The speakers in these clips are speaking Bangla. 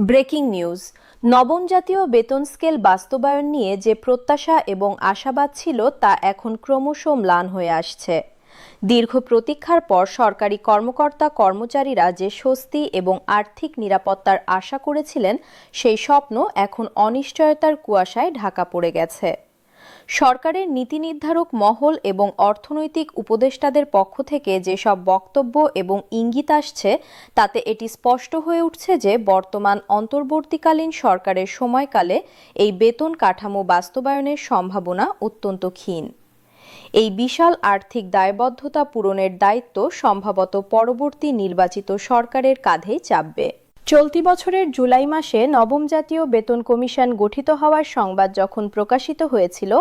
Breaking news. নবম জাতীয় বেতন স্কেল বাস্তবায়ন নিয়ে যে প্রত্যাশা এবং আশাবাদ ছিল তা এখন ক্রমশ ম্লান হয়ে আসছে। দীর্ঘ প্রতীক্ষার পর সরকারি কর্মকর্তা কর্মচারীরা যে স্বস্তি এবং আর্থিক নিরাপত্তার আশা করেছিলেন, সেই স্বপ্ন এখন অনিশ্চয়তার কুয়াশায় ঢাকা পড়ে গেছে। সরকারের নীতি নির্ধারক মহল এবং অর্থনৈতিক উপদেষ্টাদের পক্ষ থেকে যেসব বক্তব্য এবং ইঙ্গিত আসছে, তাতে এটি স্পষ্ট হয়ে উঠছে যে বর্তমান অন্তর্বর্তীকালীন সরকারের সময়কালে এই বেতন কাঠামো বাস্তবায়নের সম্ভাবনা অত্যন্ত ক্ষীণ। এই বিশাল আর্থিক দায়বদ্ধতা পূরণের দায়িত্ব সম্ভবত পরবর্তী নির্বাচিত সরকারের কাঁধেই চাপবে। চলতি বছরের জুলাই মাসে নবম জাতীয় বেতন কমিশন গঠিত হওয়ার সংবাদ যখন প্রকাশিত হয়েছিল,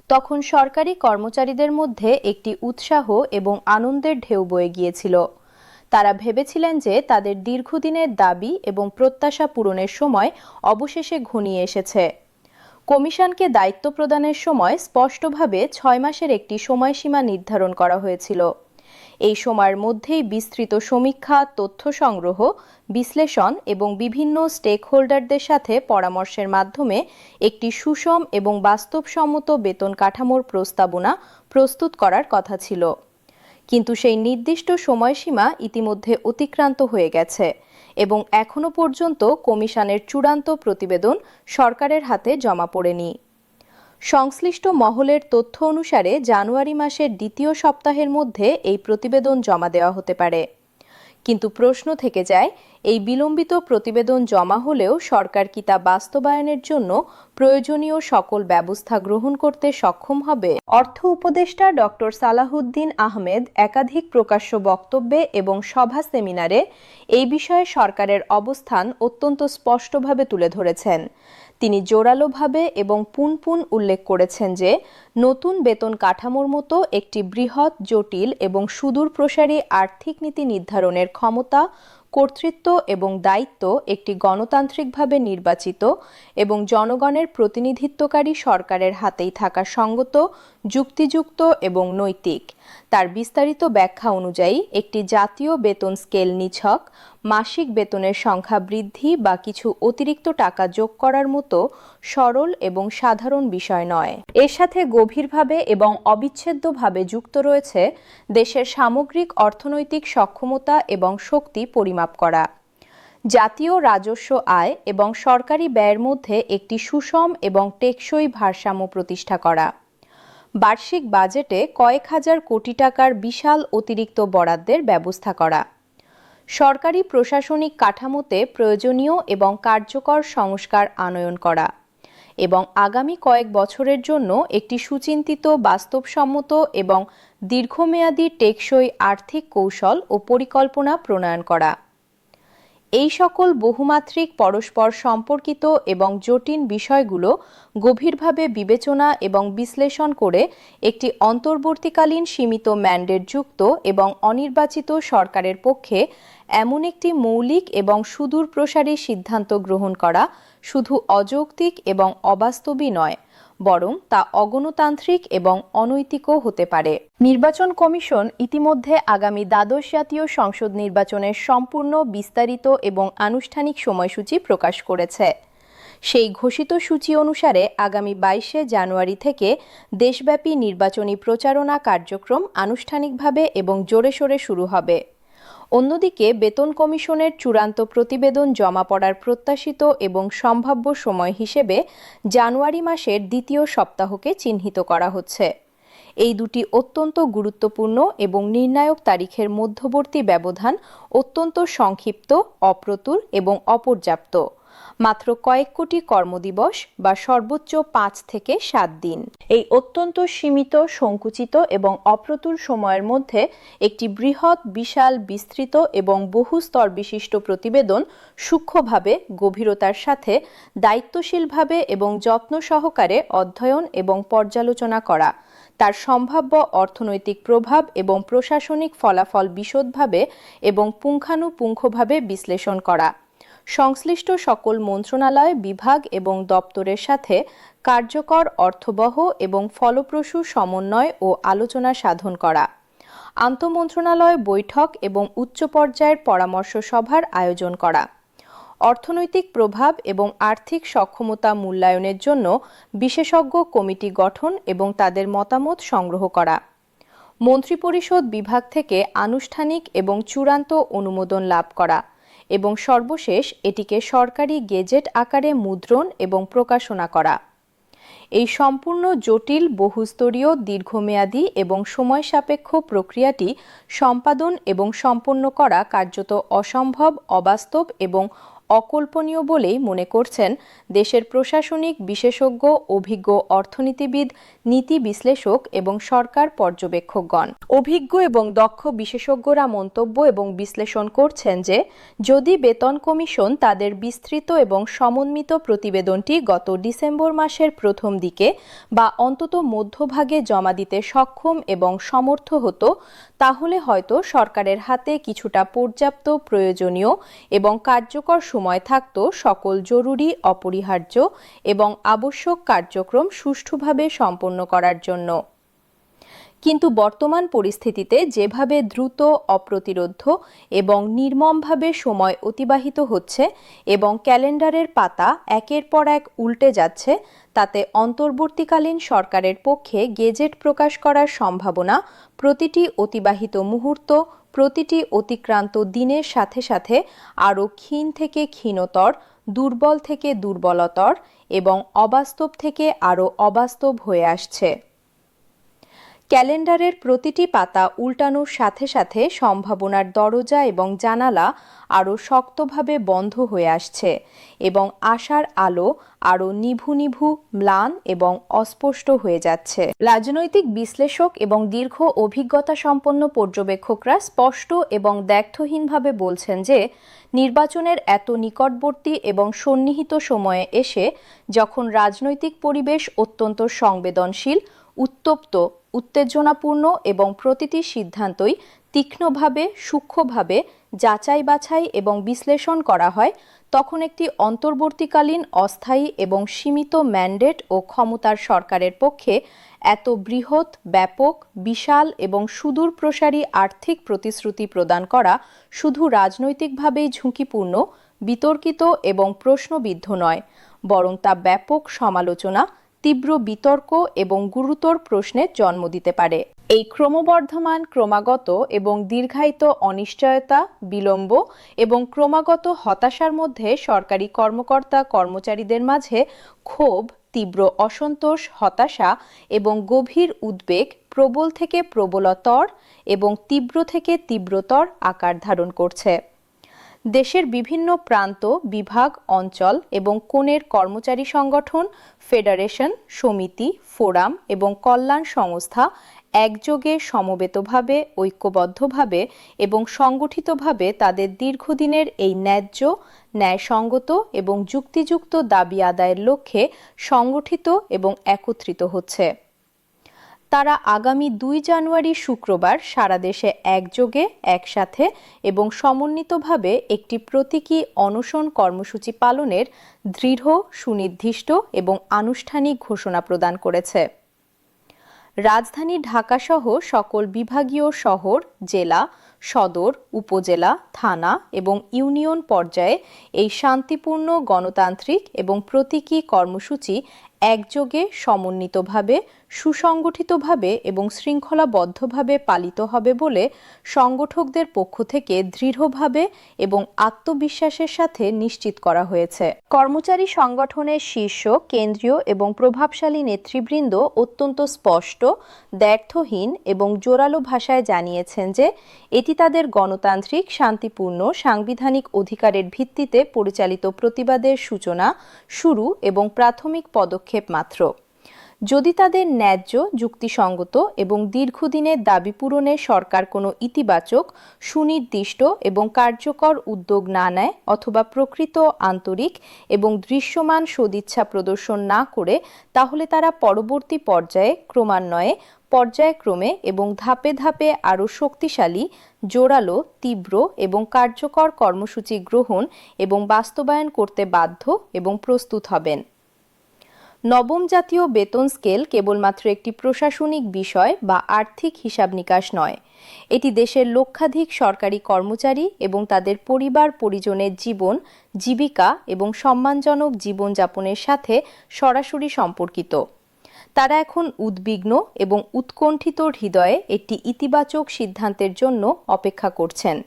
তখন সরকারি কর্মচারীদের মধ্যে একটি উৎসাহ এবং আনন্দের ঢেউ বয়ে গিয়েছিল। তারা ভেবেছিলেন যে তাদের দীর্ঘদিনের দাবি এবং প্রত্যাশা পূরণের সময় অবশেষে ঘনিয়ে এসেছে। কমিশনকে দায়িত্ব প্রদানের সময় স্পষ্টভাবে ৬ মাসের একটি সময়সীমা নির্ধারণ করা হয়েছিল। এই সময়ের মধ্যেই বিস্তৃত সমীক্ষা, তথ্য সংগ্রহ, বিশ্লেষণ এবং বিভিন্ন স্টেকহোল্ডারদের সাথে পরামর্শের মাধ্যমে একটি সুষম এবং বাস্তবসম্মত বেতন কাঠামোর প্রস্তাবনা প্রস্তুত করার কথা ছিল। কিন্তু সেই নির্দিষ্ট সময়সীমা ইতিমধ্যে অতিক্রান্ত হয়ে গেছে এবং এখনো পর্যন্ত কমিশনের চূড়ান্ত প্রতিবেদন সরকারের হাতে জমা পড়েনি। সংশ্লিষ্ট মহলের তথ্য অনুসারে জানুয়ারি মাসের দ্বিতীয় সপ্তাহের মধ্যে এই প্রতিবেদন জমা দেওয়া হতে পারে। কিন্তু প্রশ্ন থেকে যায়, এই বিলম্বিত প্রতিবেদন জমা হলেও সরকার কি তা বাস্তবায়নের জন্য প্রয়োজনীয় সকল ব্যবস্থা গ্রহণ করতে সক্ষম হবে? অর্থ উপদেষ্টা ডক্টর সালাহউদ্দিন আহমেদ একাধিক প্রকাশ্য বক্তব্যে এবং সভা সেমিনারে এই বিষয়ে সরকারের অবস্থান অত্যন্ত স্পষ্টভাবে তুলে ধরেছেন। তিনি জোরালোভাবে এবং পুনঃপুন উল্লেখ করেছেন যে নতুন বেতন কাঠামোর মতো একটি বৃহৎ, জটিল এবং সুদূরপ্রসারী আর্থিক নীতি নির্ধারণের ক্ষমতা, কর্তৃত্ব এবং দায়িত্ব একটি গণতান্ত্রিকভাবে নির্বাচিত এবং জনগণের প্রতিনিধিত্বকারী সরকারের হাতেই থাকা সঙ্গত, যুক্তিযুক্ত এবং নৈতিক। তার বিস্তারিত ব্যাখ্যা অনুযায়ী একটি জাতীয় বেতন স্কেল নিছক মাসিক বেতনের সংখ্যা বৃদ্ধি বা কিছু অতিরিক্ত টাকা যোগ করার মতো সরল এবং সাধারণ বিষয় নয়। এর সাথে গভীরভাবে এবং অবিচ্ছেদ্যভাবে যুক্ত রয়েছে দেশের সামগ্রিক অর্থনৈতিক সক্ষমতা এবং শক্তি পরিমাপ করা, জাতীয় রাজস্ব আয় এবং সরকারি ব্যয়ের মধ্যে একটি সুষম এবং টেকসই ভারসাম্য প্রতিষ্ঠা করা, বার্ষিক বাজেটে কয়েক হাজার কোটি টাকার বিশাল অতিরিক্ত বরাদ্দের ব্যবস্থা করা, সরকারি প্রশাসনিক কাঠামোতে প্রয়োজনীয় এবং কার্যকর সংস্কার আনয়ন করা এবং আগামী কয়েক বছরের জন্য একটি সুচিন্তিত, বাস্তবসম্মত এবং দীর্ঘমেয়াদী টেকসই আর্থিক কৌশল ও পরিকল্পনা প্রণয়ন করা। এই সকল বহুমাত্রিক, পরস্পর সম্পর্কিত এবং জটিল বিষয়গুলো গভীরভাবে বিবেচনা এবং বিশ্লেষণ করে একটি অন্তর্বর্তীকালীন সীমিত ম্যান্ডেটযুক্ত এবং অনির্বাচিত সরকারের পক্ষে এমন একটি মৌলিক এবং সুদূরপ্রসারী সিদ্ধান্ত গ্রহণ করা শুধু অযৌক্তিক এবং অবাস্তবই নয়, বরং তা অগণতান্ত্রিক এবং অনৈতিকও হতে পারে। নির্বাচন কমিশন ইতিমধ্যে আগামী দ্বাদশ জাতীয় সংসদ নির্বাচনের সম্পূর্ণ, বিস্তারিত এবং আনুষ্ঠানিক সময়সূচি প্রকাশ করেছে। সেই ঘোষিত সূচি অনুসারে আগামী 22শে জানুয়ারি থেকে দেশব্যাপী নির্বাচনী প্রচারণা কার্যক্রম আনুষ্ঠানিকভাবে এবং জোরেশোরে শুরু হবে। অন্যদিকে বেতন কমিশনের চূড়ান্ত প্রতিবেদন জমা পড়ার প্রত্যাশিত এবং সম্ভাব্য সময় হিসেবে জানুয়ারি মাসের দ্বিতীয় সপ্তাহকে চিহ্নিত করা হচ্ছে। এই দুটি অত্যন্ত গুরুত্বপূর্ণ এবং নির্ণায়ক তারিখের মধ্যবর্তী ব্যবধান অত্যন্ত সংক্ষিপ্ত, অপ্রতুল এবং অপর্যাপ্ত, মাত্র কয়েক কোটি কর্মদিবস বা সর্বোচ্চ 5 থেকে 7 দিন। এই অত্যন্ত সীমিত, সংকুচিত এবং অপ্রতুল সময়ের মধ্যে একটি বৃহৎ, বিশাল, বিস্তৃত এবং বহু স্তর বিশিষ্ট প্রতিবেদন সূক্ষ্মভাবে, গভীরতার সাথে, দায়িত্বশীলভাবে এবং যত্ন সহকারে অধ্যয়ন এবং পর্যালোচনা করা, তার সম্ভাব্য অর্থনৈতিক প্রভাব এবং প্রশাসনিক ফলাফল বিশদভাবে এবং পুঙ্খানুপুঙ্খভাবে বিশ্লেষণ করা, সংশ্লিষ্ট সকল মন্ত্রণালয়, বিভাগ এবং দপ্তরের সাথে কার্যকর, অর্থবহ এবং ফলপ্রসূ সমন্বয় ও আলোচনা সাধন করা, আন্তঃমন্ত্রণালয় বৈঠক এবং উচ্চ পর্যায়ের পরামর্শ সভার আয়োজন করা, অর্থনৈতিক প্রভাব এবং আর্থিক সক্ষমতা মূল্যায়নের জন্য বিশেষজ্ঞ কমিটি গঠন এবং তাদের মতামত সংগ্রহ করা, মন্ত্রিপরিষদ বিভাগ থেকে আনুষ্ঠানিক এবং চূড়ান্ত অনুমোদন লাভ করা এবং সর্বশেষ এটিকে সরকারি গেজেট আকারে মুদ্রণ এবং প্রকাশনা করা। এই সম্পূর্ণ জটিল, বহুস্তরীয়, দীর্ঘমেয়াদী এবং সময়সাপেক্ষ প্রক্রিয়াটি সম্পাদন এবং সম্পন্ন করা কার্যত অসম্ভব, অবাস্তব এবং অকল্পনীয় বলেই মনে করছেন দেশের প্রশাসনিক বিশেষজ্ঞ, অভিজ্ঞ অর্থনীতিবিদ, নীতি বিশ্লেষক এবং সরকার পর্যবেক্ষকগণ। অভিজ্ঞ এবং দক্ষ বিশেষজ্ঞরা মন্তব্য এবং বিশ্লেষণ করছেন যে যদি বেতন কমিশন তাদের বিস্তৃত এবং সমন্বিত প্রতিবেদনটি গত ডিসেম্বর মাসের প্রথম দিকে বা অন্তত মধ্যভাগে জমা দিতে সক্ষম এবং সমর্থ হতো, তাহলে হয়তো সরকারের হাতে কিছুটা পর্যাপ্ত, প্রয়োজনীয় এবং কার্যকর সময় থাকত সকল জরুরি, অপরিহার্য এবং আবশ্যক কার্যক্রম সুষ্ঠুভাবে সম্পন্ন করার জন্য। কিন্তু বর্তমান পরিস্থিতিতে যেভাবে দ্রুত, অপ্রতিরোধ্য এবং নির্মমভাবে সময় অতিবাহিত হচ্ছে এবং ক্যালেন্ডারের পাতা একের পর এক উল্টে যাচ্ছে, তাতে অন্তর্বর্তীকালীন সরকারের পক্ষে গেজেট প্রকাশ করার সম্ভাবনা প্রতিটি অতিবাহিত মুহূর্ত, প্রতিটি অতিক্রান্ত দিনের সাথে সাথে আরও ক্ষীণ থেকে ক্ষীণতর, দুর্বল থেকে দুর্বলতর এবং অবাস্তব থেকে আরও অবাস্তব হয়ে আসছে। ক্যালেন্ডারের প্রতিটি পাতা উল্টানোর সাথে সাথে সম্ভাবনার দরজা এবং জানালা আরও শক্তভাবে বন্ধ হয়ে আসছে এবং আশার আলো আরও নিভু নিভু, ম্লান এবং অস্পষ্ট হয়ে যাচ্ছে। রাজনৈতিক বিশ্লেষক এবং দীর্ঘ অভিজ্ঞতা সম্পন্ন পর্যবেক্ষকরা স্পষ্ট এবং দ্ব্যর্থহীনভাবে বলছেন যে নির্বাচনের এত নিকটবর্তী এবং সন্নিহিত সময়ে এসে, যখন রাজনৈতিক পরিবেশ অত্যন্ত সংবেদনশীল, উত্তপ্ত, উত্তেজনাপূর্ণ এবং প্রতিটি সিদ্ধান্তই তীক্ষ্ণভাবে, সূক্ষ্মভাবে যাচাই বাছাই এবং বিশ্লেষণ করা হয়, তখন একটি অন্তর্বর্তীকালীন, অস্থায়ী এবং সীমিত ম্যান্ডেট ও ক্ষমতার সরকারের পক্ষে এত বৃহৎ, ব্যাপক, বিশাল এবং সুদূর প্রসারী আর্থিক প্রতিশ্রুতি প্রদান করা শুধু রাজনৈতিকভাবেই ঝুঁকিপূর্ণ, বিতর্কিত এবং প্রশ্নবিদ্ধ নয়, বরং তা ব্যাপক সমালোচনা, তীব্র বিতর্ক এবং গুরুতর প্রশ্নের জন্ম দিতে পারে। এই ক্রমবর্ধমান, ক্রমাগত এবং দীর্ঘায়িত অনিশ্চয়তা, বিলম্ব এবং ক্রমাগত হতাশার মধ্যে সরকারি কর্মকর্তা কর্মচারীদের মাঝে ক্ষোভ, তীব্র অসন্তোষ, হতাশা এবং গভীর উদ্বেগ প্রবল থেকে প্রবলতর এবং তীব্র থেকে তীব্রতর আকার ধারণ করছে। দেশের বিভিন্ন প্রান্ত, বিভাগ, অঞ্চল এবং কোণের কর্মচারী সংগঠন, ফেডারেশন, সমিতি, ফোরাম এবং কল্যাণ সংস্থা একযোগে, সমবেতভাবে, ঐক্যবদ্ধভাবে এবং সংগঠিতভাবে তাদের দীর্ঘদিনের এই ন্যায্য, ন্যায়সঙ্গত এবং যুক্তিযুক্ত দাবি আদায়ের লক্ষ্যে সংগঠিত এবং একত্রিত হচ্ছে। তারা আগামী ২ জানুয়ারি শুক্রবার সারা দেশে একযোগে, একসাথে এবং সমন্বিতভাবে একটি প্রতীকী অনশন কর্মসূচি পালনের দৃঢ়, সুনির্দিষ্ট এবং আনুষ্ঠানিক ঘোষণা প্রদান করেছে। রাজধানী ঢাকাসহ সকল বিভাগীয় শহর, জেলা, সদর, উপজেলা, থানা এবং ইউনিয়ন পর্যায়ে এই শান্তিপূর্ণ, গণতান্ত্রিক এবং প্রতীকী কর্মসূচি একযোগে, সমন্বিতভাবে, সুসংগঠিতভাবে এবং শৃঙ্খলাবদ্ধভাবে পালিত হবে বলে সংগঠকদের পক্ষ থেকে দৃঢ়ভাবে এবং আত্মবিশ্বাসের সাথে নিশ্চিত করা হয়েছে। কর্মচারী সংগঠনের শীর্ষ, কেন্দ্রীয় এবং প্রভাবশালী নেতৃবৃন্দ অত্যন্ত স্পষ্ট, দ্ব্যর্থহীন এবং জোরালো ভাষায় জানিয়েছেন যে এটি তাদের গণতান্ত্রিক, শান্তিপূর্ণ, সাংবিধানিক অধিকারের ভিত্তিতে পরিচালিত প্রতিবাদের সূচনা, শুরু এবং প্রাথমিক পদক্ষেপ মাত্র। যদি তাদের ন্যায্য, যুক্তিসঙ্গত এবং দীর্ঘদিনের দাবি পূরণে সরকার কোনো ইতিবাচক, সুনির্দিষ্ট এবং কার্যকর উদ্যোগ না নেয় অথবা প্রকৃত, আন্তরিক এবং দৃশ্যমান সদিচ্ছা প্রদর্শন না করে, তাহলে তারা পরবর্তী পর্যায়ে ক্রমান্বয়ে, পর্যায়ক্রমে এবং ধাপে ধাপে আরও শক্তিশালী, জোরালো, তীব্র এবং কার্যকর কর্মসূচি গ্রহণ এবং বাস্তবায়ন করতে বাধ্য এবং প্রস্তুত হবেন। নবম জাতীয় বেতন স্কেল কেবলমাত্র একটি প্রশাসনিক বিষয় বা আর্থিক হিসাব নিকাশ নয়, এটি দেশের লক্ষাধিক সরকারি কর্মচারী এবং তাদের পরিবার পরিজনের জীবন, জীবিকা এবং সম্মানজনক জীবনযাপনের সাথে সরাসরি সম্পর্কিত। তারা এখন উদ্বিগ্ন এবং উৎকণ্ঠিত হৃদয়ে একটি ইতিবাচক সিদ্ধান্তের জন্য অপেক্ষা করছেন।